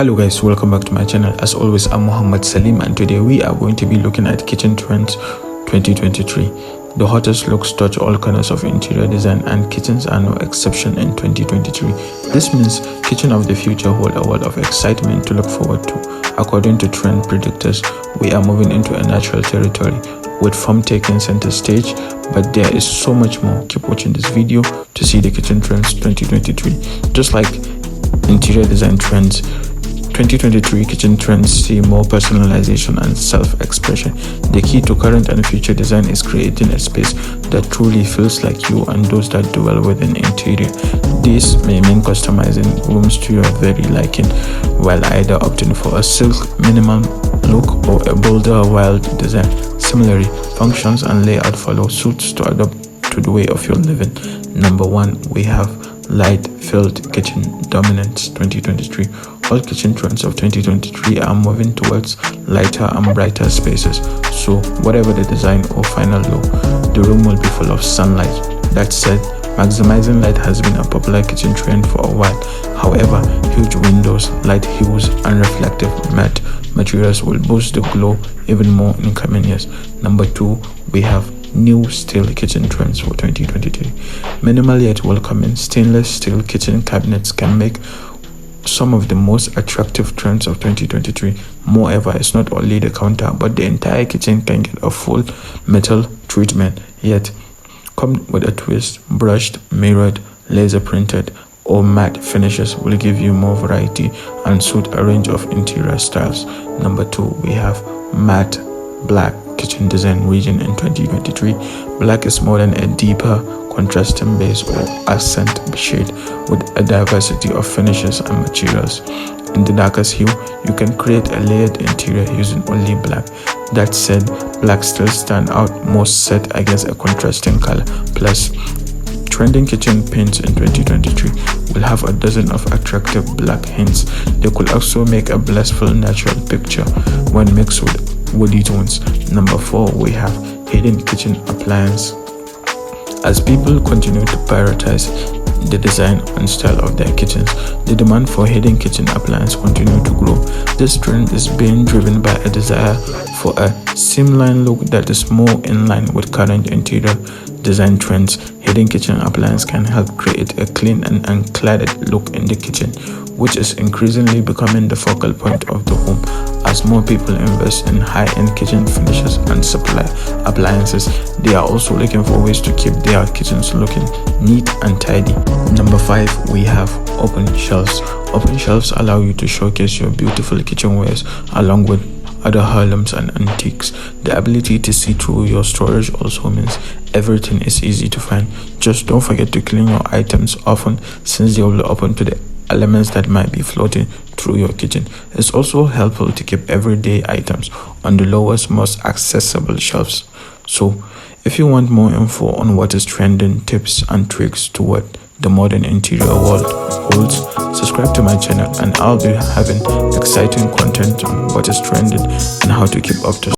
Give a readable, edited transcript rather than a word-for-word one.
Hello guys, welcome back to my channel. As always, I'm Muhammad Salim, and today we are going to be looking at kitchen trends 2023. The hottest looks touch all corners of interior design, and kitchens are no exception in 2023. This means kitchen of the future hold a world of excitement to look forward to. According to trend predictors, we are moving into a natural territory with foam taking center stage, but there is so much more. Keep watching this video to see the kitchen trends 2023. Just like interior design trends, 2023 kitchen trends see more personalization and self-expression. The key to current and future design is creating a space that truly feels like you and those that dwell within interior. This may mean customizing rooms to your very liking, while either opting for a silk minimal look or a bolder wild design. Similarly, functions and layout follow suits to adapt to the way of your living. Number 1, we have light-filled kitchen dominance 2023. All kitchen trends of 2023 are moving towards lighter and brighter spaces, so whatever the design or final look, the room will be full of sunlight. That said, maximizing light has been a popular kitchen trend for a while. However, huge windows, light hues, and reflective matte materials will boost the glow even more in coming years. Number 2, we have new steel kitchen trends for 2023. Minimal yet welcoming stainless steel kitchen cabinets can make some of the most attractive trends of 2023. Moreover, it's not only the counter, but the entire kitchen can get a full metal treatment, yet come with a twist. Brushed, mirrored, laser printed, or matte finishes will give you more variety and suit a range of interior styles. Number 2, we have matte black kitchen design region in 2023. Black is more than a deeper contrasting base or accent shade with a diversity of finishes and materials. In the darkest hue, you can create a layered interior using only black. That said, black still stand out most set against a contrasting color. Plus, trending kitchen paints in 2023 will have a dozen of attractive black hints. They could also make a blissful natural picture when mixed with woody tones. Number 4, we have hidden kitchen appliance. As people continue to prioritize the design and style of their kitchens, the demand for hidden kitchen appliances continue to grow. This trend is being driven by a desire for a streamlined look that is more in line with current interior design trends. Hidden kitchen appliances can help create a clean and uncluttered look in the kitchen, which is increasingly becoming the focal point of the home. As more people invest in high-end kitchen finishes and supply appliances, they are also looking for ways to keep their kitchens looking neat and tidy. Number 5, we have open shelves. Open shelves allow you to showcase your beautiful kitchenwares along with other heirlooms and antiques. The ability to see through your storage also means everything is easy to find. Just don't forget to clean your items often, since they will be open to the elements that might be floating through your kitchen. It's also helpful to keep everyday items on the lowest, most accessible shelves. So, if you want more info on what is trending, tips and tricks to what the modern interior world holds, subscribe to my channel, and I'll be having exciting content on what is trending and how to keep up to